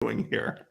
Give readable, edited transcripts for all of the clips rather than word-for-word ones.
doing here?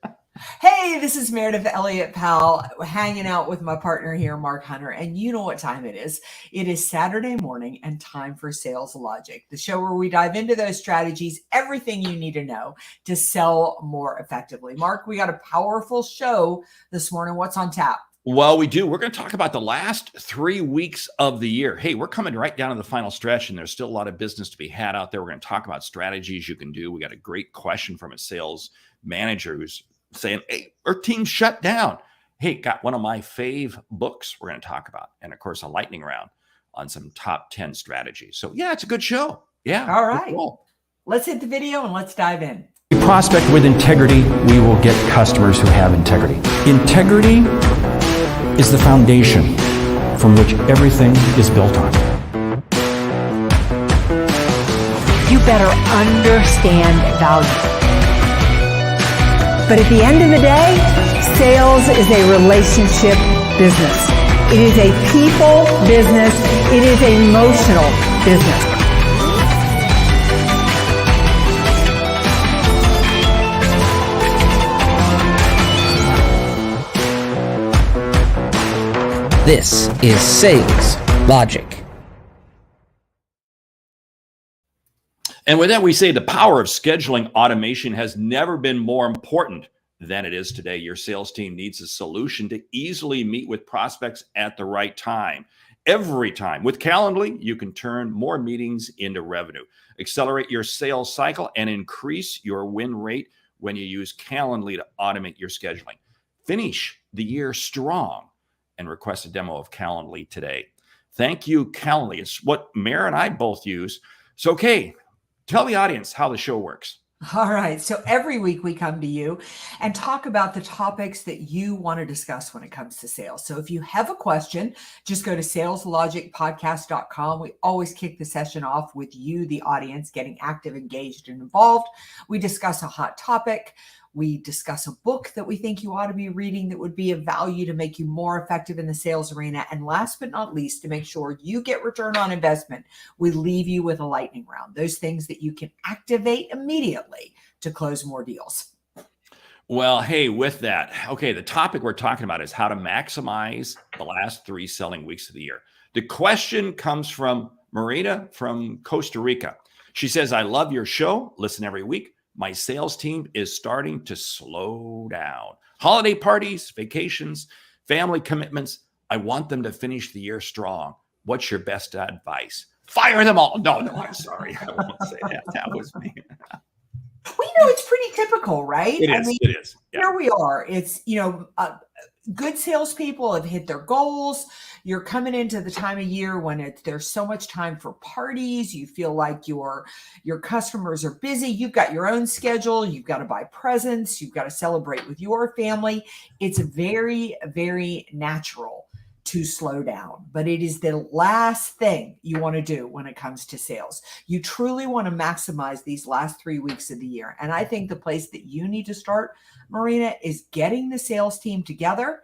Hey, this is Meridith Elliott Powell hanging out with my partner here, Mark Hunter. And you know what time it is. It is Saturday morning and time for Sales Logic, the show where we dive into those strategies, everything you need to know to sell more effectively. Mark, we got a powerful show this morning. What's on tap? Well, we do. We're going to talk about the last 3 weeks of the year. Hey, we're coming right down to the final stretch, and there's still a lot of business to be had out there. We're going to talk about strategies you can do. We got a great question from a sales manager who's saying, hey, our team's shut down. Hey, got one of my fave books we're going to talk about. And of course, a lightning round on some top 10 strategies. So yeah, it's a good show. Yeah. All right. Cool. Let's hit the video and let's dive in. We prospect with integrity, we will get customers who have integrity. Integrity is the foundation from which everything is built on. You better understand value. But at the end of the day, sales is a relationship business. It is a people business. It is an emotional business. This is Sales Logic. And with that, we say the power of scheduling automation has never been more important than it is today. Your sales team needs a solution to easily meet with prospects at the right time. Every time. With Calendly, you can turn more meetings into revenue, accelerate your sales cycle, and increase your win rate when you use Calendly to automate your scheduling. Finish the year strong and request a demo of Calendly today. Thank you, Calendly. It's what Mare and I both use. So, okay, tell the audience how the show works. All right. So every week we come to you and talk about the topics that you want to discuss when it comes to sales. So if you have a question, just go to saleslogicpodcast.com. We always kick the session off with you, the audience, getting active, engaged, and involved. We discuss a hot topic. We discuss a book that we think you ought to be reading that would be of value to make you more effective in the sales arena. And last but not least, to make sure you get return on investment, we leave you with a lightning round, those things that you can activate immediately to close more deals. Well, hey, with that, okay, the topic we're talking about is how to maximize the last 3 selling weeks of the year. The question comes from Meridith from Costa Rica. She says, I love your show. Listen every week. My sales team is starting to slow down. Holiday parties, vacations, family commitments. I want them to finish the year strong. What's your best advice? Fire them all. No, I'm sorry. I won't say that. That was me. Well, it's pretty typical, right? It is. Yeah. Here we are. It's, good salespeople have hit their goals. You're coming into the time of year when there's so much time for parties. You feel like your customers are busy. You've got your own schedule. You've got to buy presents. You've got to celebrate with your family. It's very, very natural to slow down, but it is the last thing you want to do when it comes to sales. You truly want to maximize these last 3 weeks of the year. And I think the place that you need to start, Marina, is getting the sales team together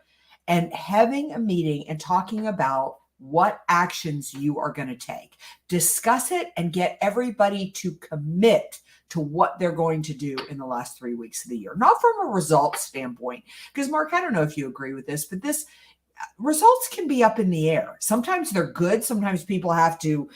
and having a meeting and talking about what actions you are going to take. Discuss it and get everybody to commit to what they're going to do in the last 3 weeks of the year. Not from a results standpoint, because Mark, I don't know if you agree with this, but results can be up in the air. Sometimes they're good. Sometimes people have to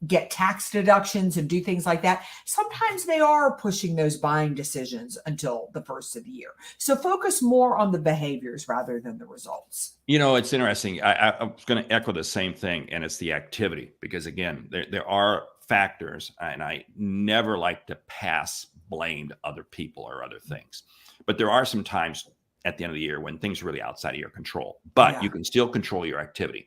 get tax deductions and do things like that. Sometimes they are pushing those buying decisions until the first of the year. So focus more on the behaviors rather than the results. It's interesting. I was going to echo the same thing, and it's the activity, because again, there are factors, and I never like to pass blame to other people or other things. But there are some times at the end of the year when things are really outside of your control, but you can still control your activity.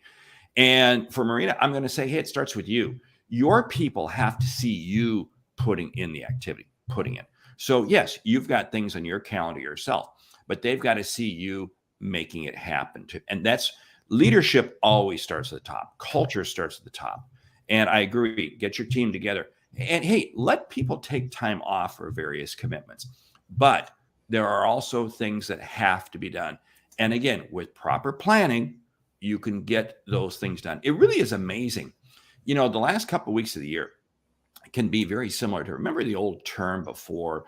And for Marina, I'm going to say, hey, it starts with you. Your people have to see you putting in the activity, putting in. So yes, you've got things on your calendar yourself, but they've got to see you making it happen too. And that's leadership always starts at the top. Culture starts at the top. And I agree, get your team together. And hey, let people take time off for various commitments. But there are also things that have to be done. And again, with proper planning, you can get those things done. It really is amazing. The last couple of weeks of the year can be very similar to, remember the old term before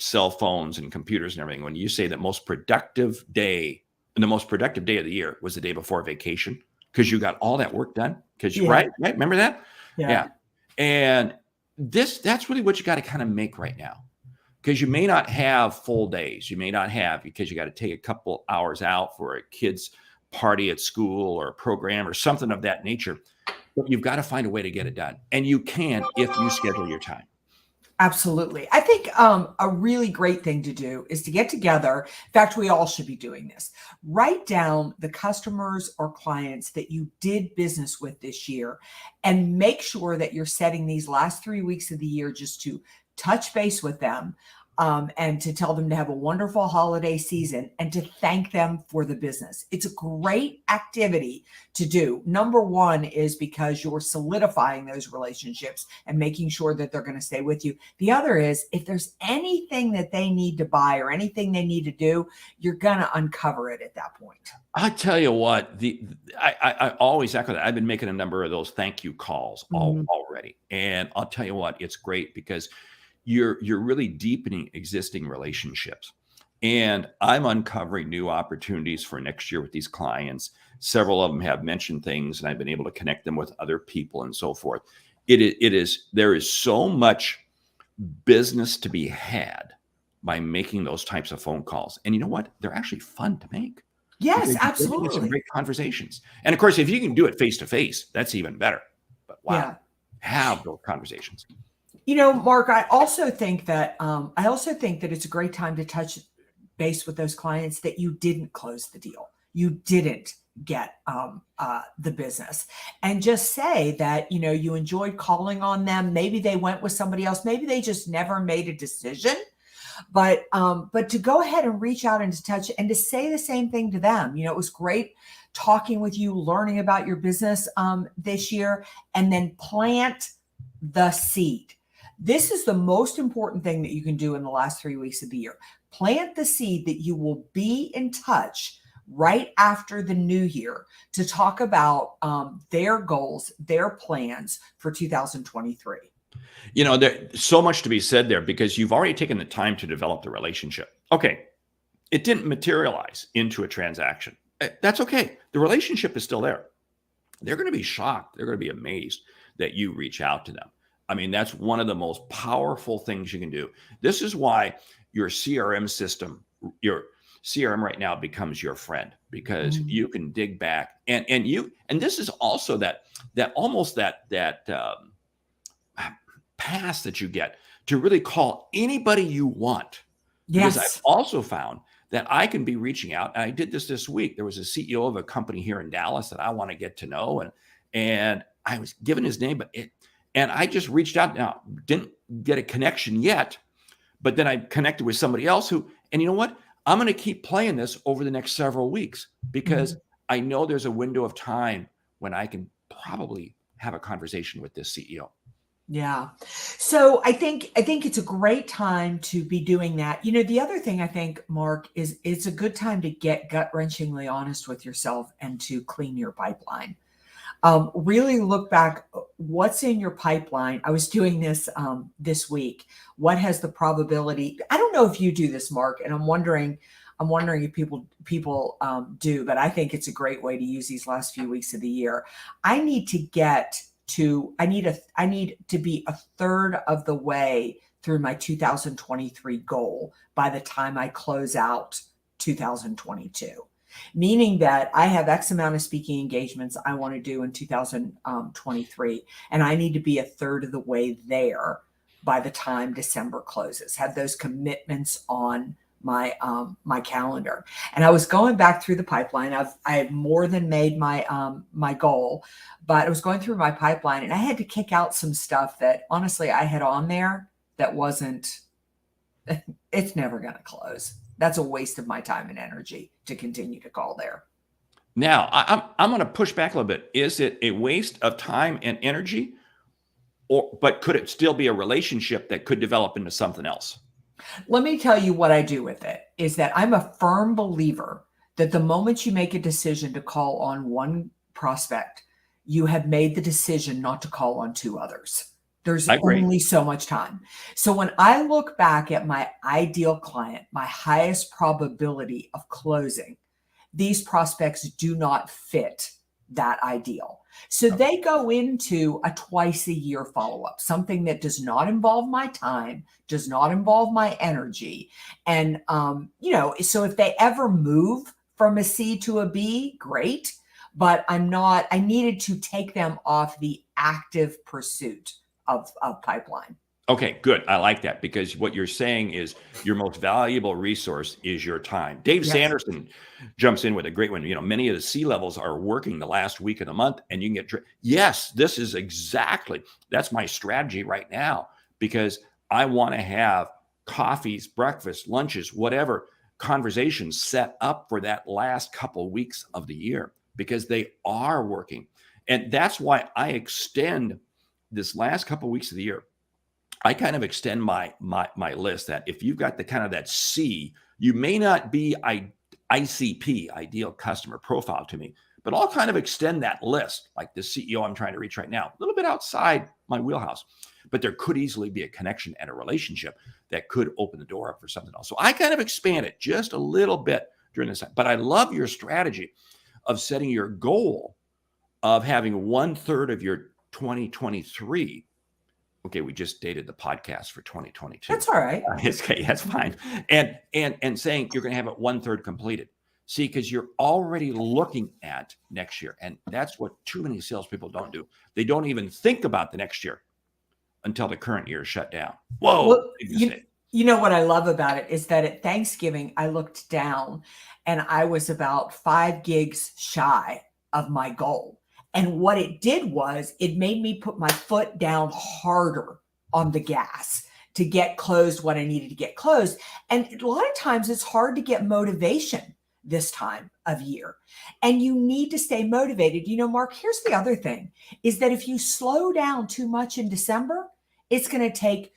cell phones and computers and everything, when you say that the most productive day of the year was the day before vacation, because you got all that work done. Because right, remember that? Yeah. And that's really what you got to kind of make right now, because you may not have full days. You may not have, because you got to take a couple hours out for a kid's party at school or a program or something of that nature. But you've got to find a way to get it done. And you can if you schedule your time. Absolutely. I think a really great thing to do is to get together. In fact, we all should be doing this. Write down the customers or clients that you did business with this year, and make sure that you're setting these last 3 weeks of the year just to touch base with them, and to tell them to have a wonderful holiday season and to thank them for the business. It's a great activity to do. Number one is because you're solidifying those relationships and making sure that they're going to stay with you. The other is, if there's anything that they need to buy or anything they need to do, you're going to uncover it at that point. I tell you what, I always echo that. I've been making a number of those thank you calls already. And I'll tell you what, it's great because you're really deepening existing relationships. And I'm uncovering new opportunities for next year with these clients. Several of them have mentioned things, and I've been able to connect them with other people and so forth. There is so much business to be had by making those types of phone calls. And you know what? They're actually fun to make. Yes, Get absolutely. some great conversations. And of course, if you can do it face to face, that's even better. But wow, have those conversations. You know, Mark, I also think that it's a great time to touch base with those clients that you didn't close the deal. You didn't get the business, and just say that, you enjoyed calling on them. Maybe they went with somebody else. Maybe they just never made a decision. But to go ahead and reach out and to touch and to say the same thing to them. It was great talking with you, learning about your business this year, and then plant the seed. This is the most important thing that you can do in the last 3 weeks of the year. Plant the seed that you will be in touch right after the new year to talk about their goals, their plans for 2023. There's so much to be said there, because you've already taken the time to develop the relationship. Okay, it didn't materialize into a transaction. That's okay. The relationship is still there. They're going to be shocked. They're going to be amazed that you reach out to them. I mean, that's one of the most powerful things you can do. This is why your CRM system, your CRM right now, becomes your friend, because you can dig back and this is also that pass that you get to really call anybody you want. Yes. Because I've also found that I can be reaching out. And I did this week. There was a CEO of a company here in Dallas that I want to get to know. And I was given his name, and I just reached out. Now, didn't get a connection yet, but then I connected with somebody else and you know what? I'm going to keep playing this over the next several weeks, because I know there's a window of time when I can probably have a conversation with this CEO. Yeah. So I think it's a great time to be doing that. The other thing I think, Mark, is it's a good time to get gut-wrenchingly honest with yourself and to clean your pipeline. Really look back, what's in your pipeline. I was doing this this week. What has the probability? I don't know if you do this, Mark, and I'm wondering if people do, but I think it's a great way to use these last few weeks of the year. I need to be a third of the way through my 2023 goal by the time I close out 2022. Meaning that I have X amount of speaking engagements I want to do in 2023, and I need to be a third of the way there by the time December closes. Have those commitments on my my calendar. And I was going back through the pipeline. I had more than made my my goal, but I was going through my pipeline, and I had to kick out some stuff that honestly I had on there that wasn't. It's never going to close. That's a waste of my time and energy to continue to call there. Now, I'm going to push back a little bit. Is it a waste of time and energy, but could it still be a relationship that could develop into something else? Let me tell you what I do with it is that I'm a firm believer that the moment you make a decision to call on one prospect, you have made the decision not to call on two others. There's I agree. only so much time. So when I look back at my ideal client, my highest probability of closing, these prospects do not fit that ideal. So they go into a twice a year follow-up, something that does not involve my time, does not involve my energy. And, so if they ever move from a C to a B, great. But I needed to take them off the active pursuit of pipeline. Okay, good. I like that, because what you're saying is your most valuable resource is your time. Dave Yes. Sanderson jumps in with a great one. Many of the C levels are working the last week of the month, and you can get, yes, this is that's my strategy right now, because I want to have coffees, breakfast, lunches, whatever conversations set up for that last couple weeks of the year, because they are working. And that's why I extend this last couple weeks of the year. I kind of extend my list, that if you've got the kind of that C, you may not be ICP, ideal customer profile, to me, but I'll kind of extend that list, like the CEO I'm trying to reach right now, a little bit outside my wheelhouse, but there could easily be a connection and a relationship that could open the door up for something else. So I kind of expand it just a little bit during this time, but I love your strategy of setting your goal of having 1/3 of your 2023. Okay, we just dated the podcast for 2022. That's all right. It's okay, that's fine. And saying you're going to have it 1/3 completed. See, because you're already looking at next year, and that's what too many salespeople don't do. They don't even think about the next year until the current year is shut down. Whoa! Well, big mistake. you know what I love about it is that at Thanksgiving, I looked down and I was about 5 gigs shy of my goal. And what it did was it made me put my foot down harder on the gas to get closed what I needed to get closed. And a lot of times it's hard to get motivation this time of year. And you need to stay motivated. Mark, here's the other thing, is that if you slow down too much in December, it's going to take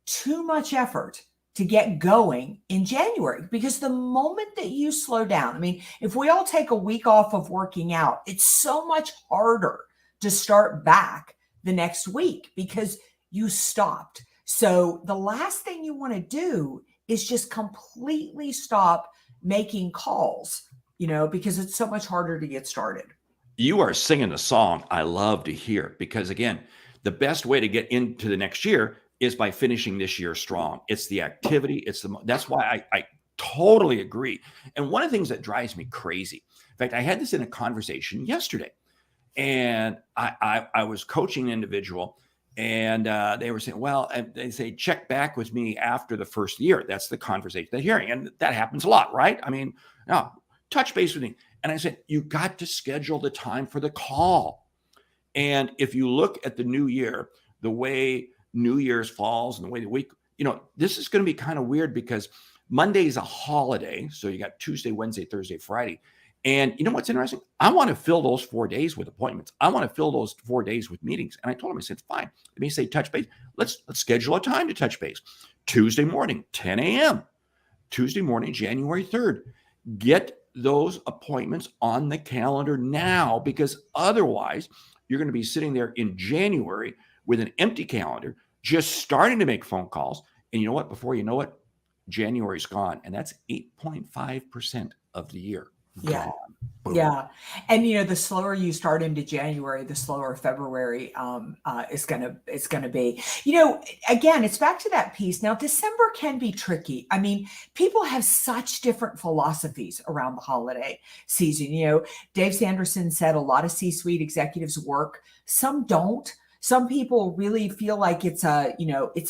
too much effort to get going in January, because the moment that you slow down, if we all take a week off of working out, it's so much harder to start back the next week because you stopped. So the last thing you want to do is just completely stop making calls, because it's so much harder to get started. You are singing a song I love to hear, because again, the best way to get into the next year is by finishing this year strong. It's the activity. That's why I totally agree. And one of the things that drives me crazy, in fact, I had this in a conversation yesterday, and I was coaching an individual, and they were saying, well, and they say, check back with me after the first year. That's the conversation they're hearing. And that happens a lot, right? No, touch base with me. And I said, you got to schedule the time for the call. And if you look at the new year, the way New Year's falls and the way the week, this is going to be kind of weird, because Monday is a holiday. So you got Tuesday, Wednesday, Thursday, Friday. And you know what's interesting? I want to fill those 4 days with appointments. I want to fill those 4 days with meetings. And I told him, I said, fine. Let me say touch base. Let's schedule a time to touch base. Tuesday morning, 10 a.m. Tuesday morning, January 3rd. Get those appointments on the calendar now, because otherwise you're going to be sitting there in January with an empty calendar, just starting to make phone calls. And you know what? Before you know it, January's gone. And that's 8.5% of the year. Yeah. Gone. Boom. Yeah. And, the slower you start into January, the slower February is going to be. Again, it's back to that piece. Now, December can be tricky. People have such different philosophies around the holiday season. Dave Sanderson said a lot of C-suite executives work. Some don't. Some people really feel like it's a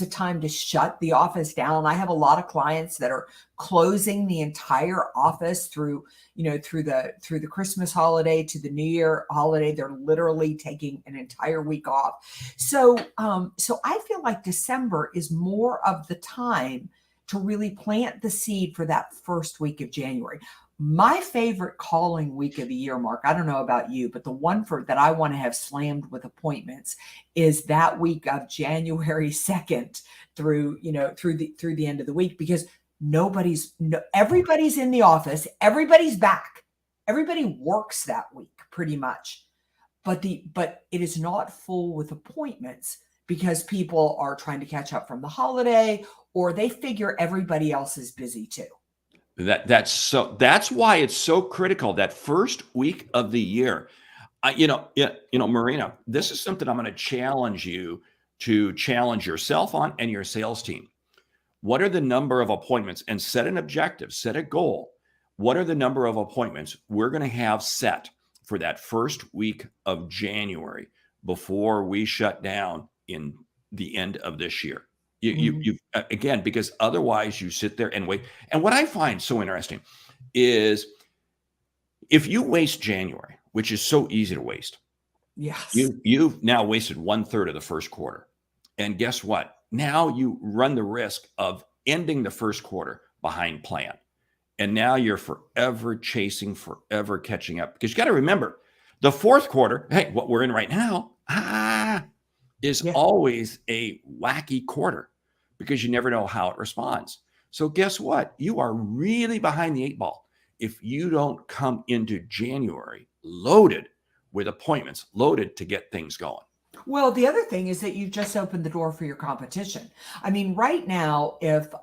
time to shut the office down. I have a lot of clients that are closing the entire office through the Christmas holiday to the New Year holiday. They're literally taking an entire week off. So I feel like December is more of the time to really plant the seed for that first week of January. My favorite calling week of the year, Mark, I don't know about you, but the one that I want to have slammed with appointments is that week of January 2nd through the end of the week, because everybody's in the office, everybody's back, everybody works that week pretty much, but it is not full with appointments because people are trying to catch up from the holiday, or they figure everybody else is busy too. That's why it's so critical that first week of the year. Marina, this is something I'm going to challenge you to challenge yourself on and your sales team. What are the number of appointments? And set an objective, set a goal. What are the number of appointments we're going to have set for that first week of January before we shut down in the end of this year? You again, because otherwise you sit there and wait. And what I find so interesting is if you waste January, which is so easy to waste, Yes. you've now wasted 1/3 of the first quarter. And guess what? Now you run the risk of ending the first quarter behind plan. And now you're forever chasing, forever catching up. Because you got to remember, the fourth quarter, hey, what we're in right now, is always a wacky quarter because you never know how it responds. So guess what? You are really behind the 8 ball if you don't come into January loaded with appointments, loaded to get things going. Well, the other thing is that you've just opened the door for your competition. I mean, right now, if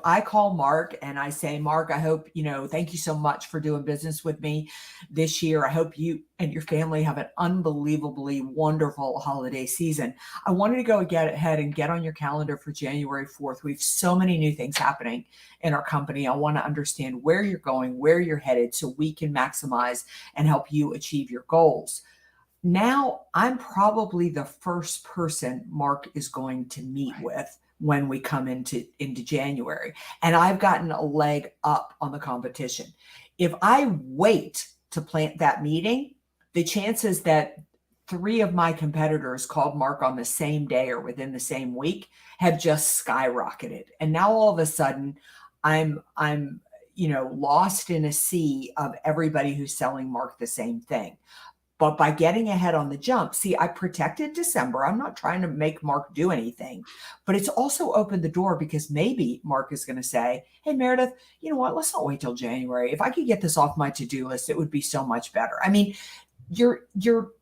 I call Mark and I say, Mark, I hope, thank you so much for doing business with me this year. I hope you and your family have an unbelievably wonderful holiday season. I wanted to go get ahead and get on your calendar for January 4th. We have so many new things happening in our company. I want to understand where you're going, where you're headed, so we can maximize and help you achieve your goals. Now I'm probably the first person Mark is going to meet with when we come into January. And I've gotten a leg up on the competition. If I wait to plant that meeting, the chances that 3 of my competitors called Mark on the same day or within the same week have just skyrocketed. And now all of a sudden I'm lost in a sea of everybody who's selling Mark the same thing. But by getting ahead on the jump, see, I protected December. I'm not trying to make Mark do anything, but it's also opened the door because maybe Mark is going to say, hey, Meridith, you know what? Let's not wait till January. If I could get this off my to-do list, it would be so much better. I mean, you're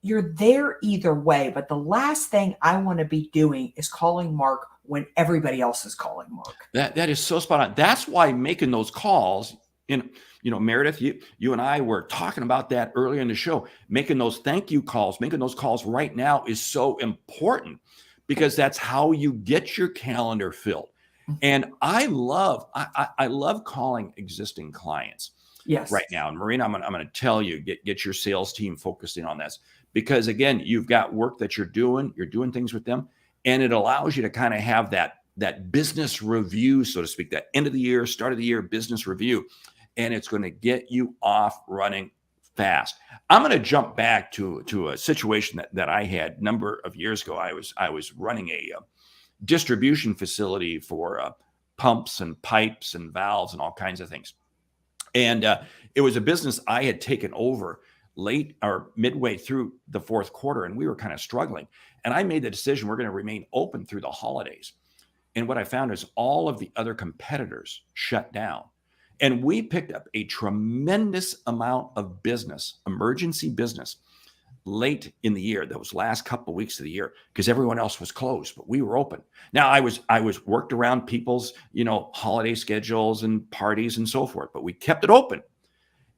there either way, but the last thing I want to be doing is calling Mark when everybody else is calling Mark. That is so spot on. That's why making those calls Meridith, you and I were talking about that earlier in the show. Making those thank you calls, making those calls right now is so important because that's how you get your calendar filled. And I love calling existing clients. Yes. Right now. And Marina, I'm going to tell you, get your sales team focusing on this because again, you've got work that you're doing things with them, and it allows you to kind of have that business review, so to speak, that end of the year, start of the year business review. And it's going to get you off running fast. I'm going to jump back to a situation that I had a number of years ago. I was running a distribution facility for pumps and pipes and valves and all kinds of things. And it was a business I had taken over late or midway through the fourth quarter, and we were kind of struggling. And I made the decision we're going to remain open through the holidays. And what I found is all of the other competitors shut down. And we picked up a tremendous amount of business, emergency business, late in the year, those last couple of weeks of the year, because everyone else was closed, but we were open. Now I was worked around people's, holiday schedules and parties and so forth, but we kept it open.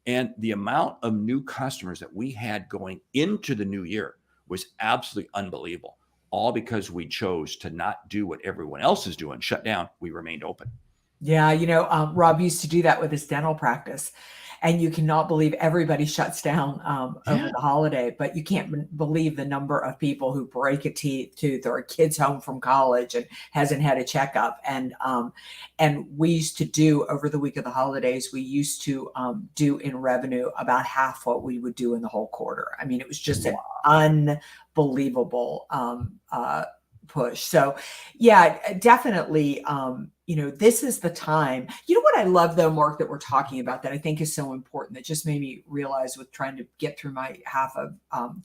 And the amount of new customers that we had going into the new year was absolutely unbelievable, all because we chose to not do what everyone else is doing, shut down. We remained open. Yeah, Rob used to do that with his dental practice, and you cannot believe everybody shuts down over the holiday, but you can't believe the number of people who break a tooth or a kid's home from college and hasn't had a checkup. And we used to do over the week of the holidays, we used to do in revenue about half what we would do in the whole quarter. I mean, it was just an unbelievable push. So yeah, definitely. This is the time. You know what I love though, Mark, that we're talking about that I think is so important, that just made me realize with trying to get through my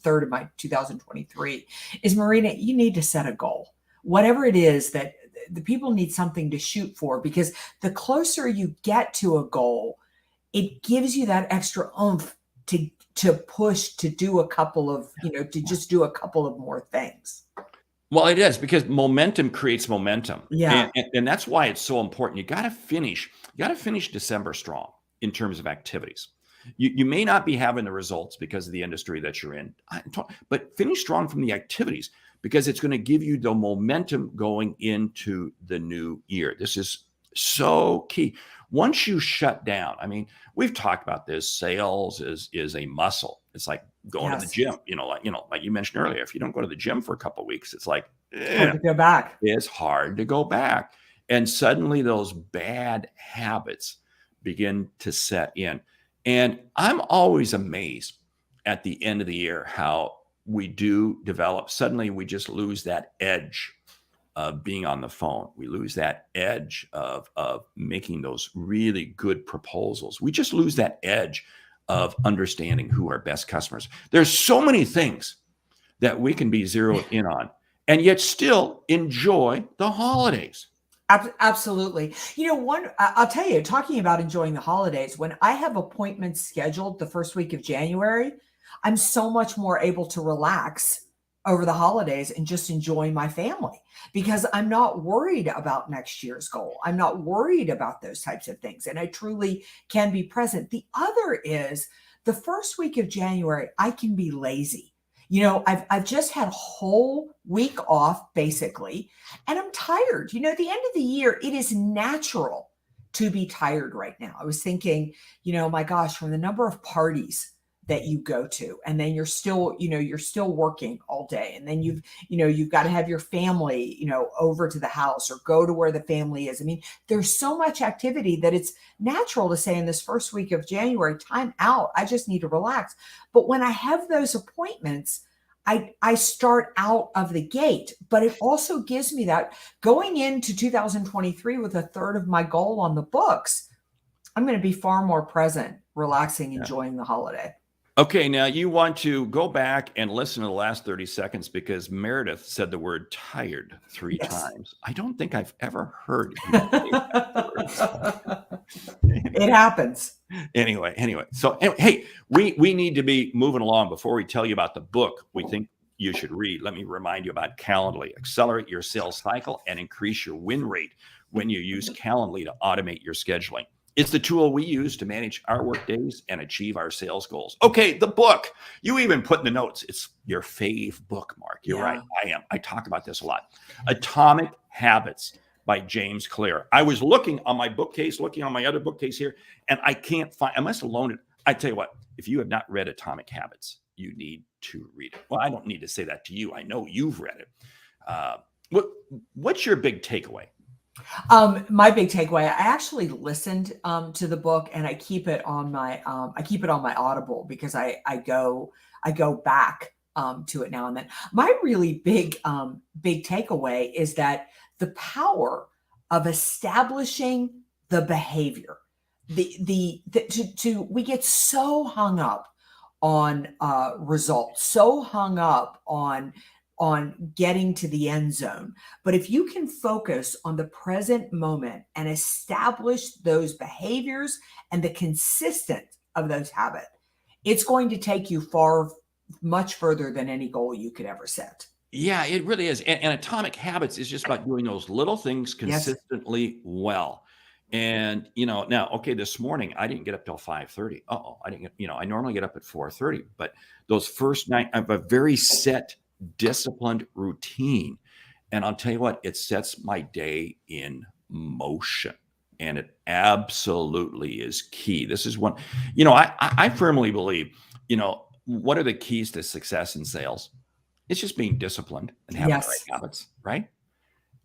third of my 2023 is, Marina, you need to set a goal. Whatever it is that the people need something to shoot for, because the closer you get to a goal, it gives you that extra oomph to push, to do a couple of, to just do a couple of more things. Well, it is because momentum creates momentum. Yeah. And that's why it's so important. You got to finish December strong in terms of activities. You may not be having the results because of the industry that you're in, but finish strong from the activities because it's going to give you the momentum going into the new year. This is so key. Once you shut down, I mean, we've talked about this. Sales is a muscle. It's like going to the Yes. gym. Like you mentioned earlier, if you don't go to the gym for a couple of weeks, it's like Hard to go back. it's hard to go back. And suddenly those bad habits begin to set in. And I'm always amazed at the end of the year how we do develop. Suddenly we just lose that edge of being on the phone. We lose that edge of making those really good proposals. We just lose that edge of understanding who our best customers. There's so many things that we can be zeroed in on and yet still enjoy the holidays. Absolutely. I'll tell you, talking about enjoying the holidays, when I have appointments scheduled the first week of January, I'm so much more able to relax over the holidays and just enjoy my family because I'm not worried about next year's goal. I'm not worried about those types of things. And I truly can be present. The other is the first week of January, I can be lazy. I've just had a whole week off basically, and I'm tired. At the end of the year, it is natural to be tired right now. I was thinking, my gosh, from the number of parties that you go to, and then you're still working all day. And then you've got to have your family, over to the house or go to where the family is. I mean, there's so much activity that it's natural to say in this first week of January, time out. I just need to relax. But when I have those appointments, I start out of the gate, but it also gives me that going into 2023 with a third of my goal on the books, I'm going to be far more present, relaxing, enjoying the holiday. Okay, now you want to go back and listen to the last 30 seconds because Meridith said the word tired 3 times. I don't think I've ever heard you say that word. It happens. Anyway. So, hey, we need to be moving along before we tell you about the book we think you should read. Let me remind you about Calendly. Accelerate your sales cycle and increase your win rate when you use Calendly to automate your scheduling. It's the tool we use to manage our work days and achieve our sales goals. Okay, the book. You even put in the notes. It's your fave book, Mark. You're right. I am. I talk about this a lot. Atomic Habits by James Clear. I was looking on my bookcase, looking on my other bookcase here, and I can't find. I must have loaned it. I tell you what, if you have not read Atomic Habits, you need to read it. Well, I don't need to say that to you. I know you've read it. What's your big takeaway? My big takeaway, I actually listened to the book and I keep it on my Audible because I go back to it now and then. My really big takeaway is that the power of establishing the behavior, we get so hung up on results, so hung up on getting to the end zone. But if you can focus on the present moment and establish those behaviors and the consistent of those habits, it's going to take you much further than any goal you could ever set. Yeah, it really is. And Atomic Habits is just about doing those little things consistently well. And, now, okay, this morning I didn't get up till 5:30. I didn't get, I normally get up at 4:30, but those first night I have a very set disciplined routine. And I'll tell you what, it sets my day in motion. And it absolutely is key. This is one, I firmly believe, what are the keys to success in sales? It's just being disciplined and having the right habits, right?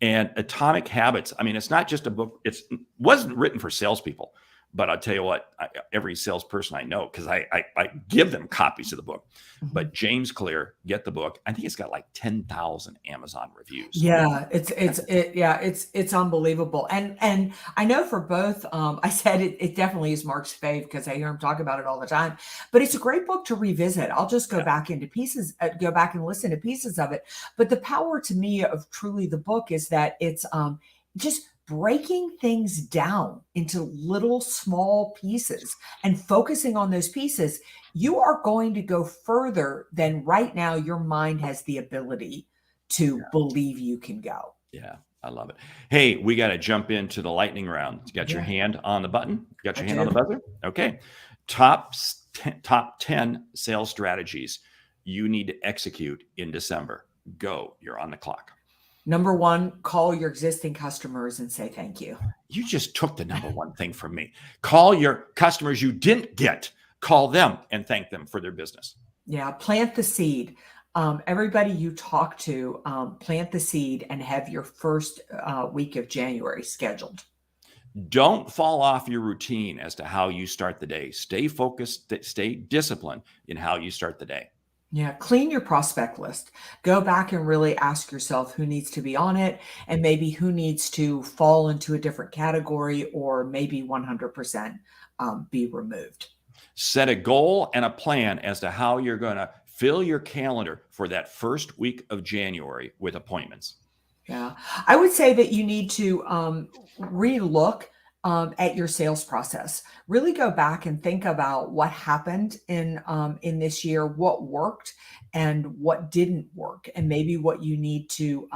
And Atomic Habits, I mean, it's not just a book. It wasn't written for salespeople. But I'll tell you what, every salesperson I know, because I give them copies of the book. Mm-hmm. But James Clear, get the book. I think it's got like 10,000 Amazon reviews. Yeah, it's unbelievable. And I know for both, I said it definitely is Mark's fave because I hear him talk about it all the time. But it's a great book to revisit. I'll just go back into pieces, go back and listen to pieces of it. But the power to me of truly the book is that it's just breaking things down into little small pieces and focusing on those pieces, you are going to go further than right now your mind has the ability to believe you can go. Yeah, I love it. Hey, we got to jump into the lightning round. You got your hand on the button? Got your hand on the buzzer? Okay. Top 10 sales strategies you need to execute in December. Go. You're on the clock. Number one, call your existing customers and say thank you. You just took the number one thing from me. Call your customers you didn't get. Call them and thank them for their business. Yeah, plant the seed. Everybody you talk to, plant the seed and have your first week of January scheduled. Don't fall off your routine as to how you start the day. Stay focused, stay disciplined in how you start the day. Yeah, clean your prospect list. Go back and really ask yourself who needs to be on it and maybe who needs to fall into a different category or maybe 100% be removed. Set a goal and a plan as to how you're going to fill your calendar for that first week of January with appointments. Yeah, I would say that you need to relook at your sales process. Really go back and think about what happened in this year, what worked and what didn't work, and maybe what you need to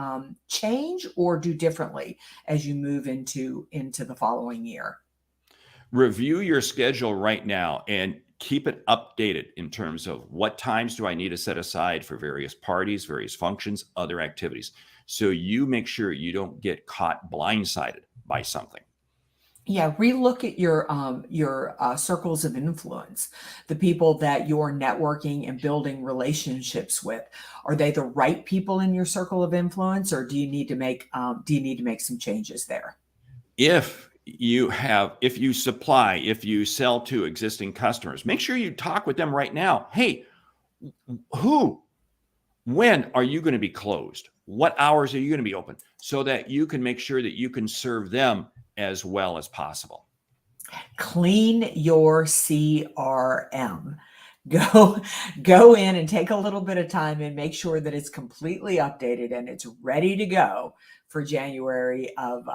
change or do differently as you move into the following year. Review your schedule right now and keep it updated in terms of what times do I need to set aside for various parties, various functions, other activities. So you make sure you don't get caught blindsided by something. Yeah, relook at your circles of influence, the people that you're networking and building relationships with. Are they the right people in your circle of influence, or do you need to make some changes there? If you sell to existing customers, make sure you talk with them right now. Hey, when are you going to be closed? What hours are you going to be open? So that you can make sure that you can serve them as well as possible. Clean your CRM. Go in and take a little bit of time and make sure that it's completely updated and it's ready to go for January of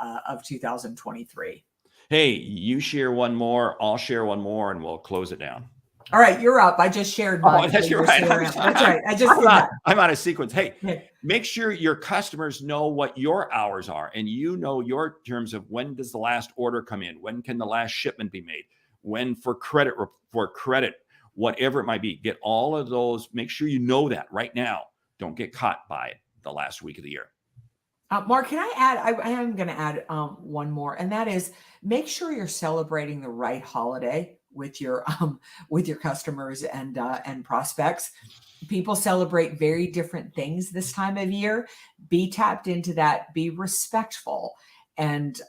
2023. Hey, you share one more, I'll share one more, and we'll close it down. All right, you're up. I just shared mine. Oh, that's right. That's right. I just did that. I'm on a sequence. Hey, make sure your customers know what your hours are, and you know your terms of when does the last order come in, when can the last shipment be made, when for credit, whatever it might be. Get all of those. Make sure you know that right now. Don't get caught by it the last week of the year. Mark, can I add? I am going to add one more, and that is make sure you're celebrating the right holiday with your customers and prospects. People celebrate very different things this time of year. Be tapped into that. Be respectful, and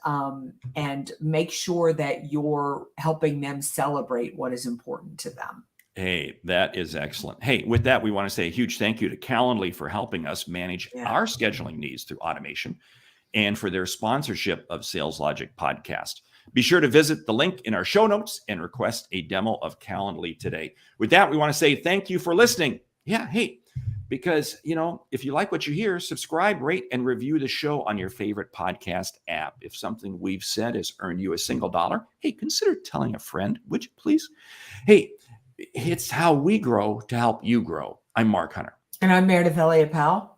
make sure that you're helping them celebrate what is important to them. Hey, that is excellent. Hey, with that, we want to say a huge thank you to Calendly for helping us manage our scheduling needs through automation and for their sponsorship of Sales Logic Podcast. Be sure to visit the link in our show notes and request a demo of Calendly today. With that, we want to say thank you for listening. Yeah, hey, because, if you like what you hear, subscribe, rate, and review the show on your favorite podcast app. If something we've said has earned you a single dollar, hey, consider telling a friend, would you please? Hey, it's how we grow to help you grow. I'm Mark Hunter. And I'm Meridith Elliott Powell.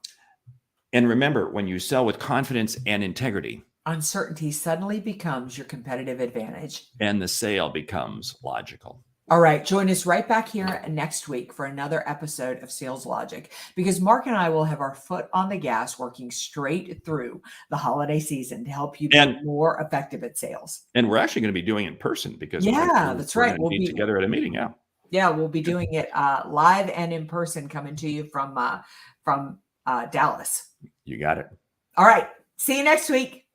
And remember, when you sell with confidence and integrity, uncertainty suddenly becomes your competitive advantage. And the sale becomes logical. All right. Join us right back here next week for another episode of Sales Logic, because Mark and I will have our foot on the gas working straight through the holiday season to help you be more effective at sales. And we're actually going to be doing it in person because that's right. We'll be together at a meeting. Yeah, we'll be doing it live and in person, coming to you from Dallas. You got it. All right. See you next week.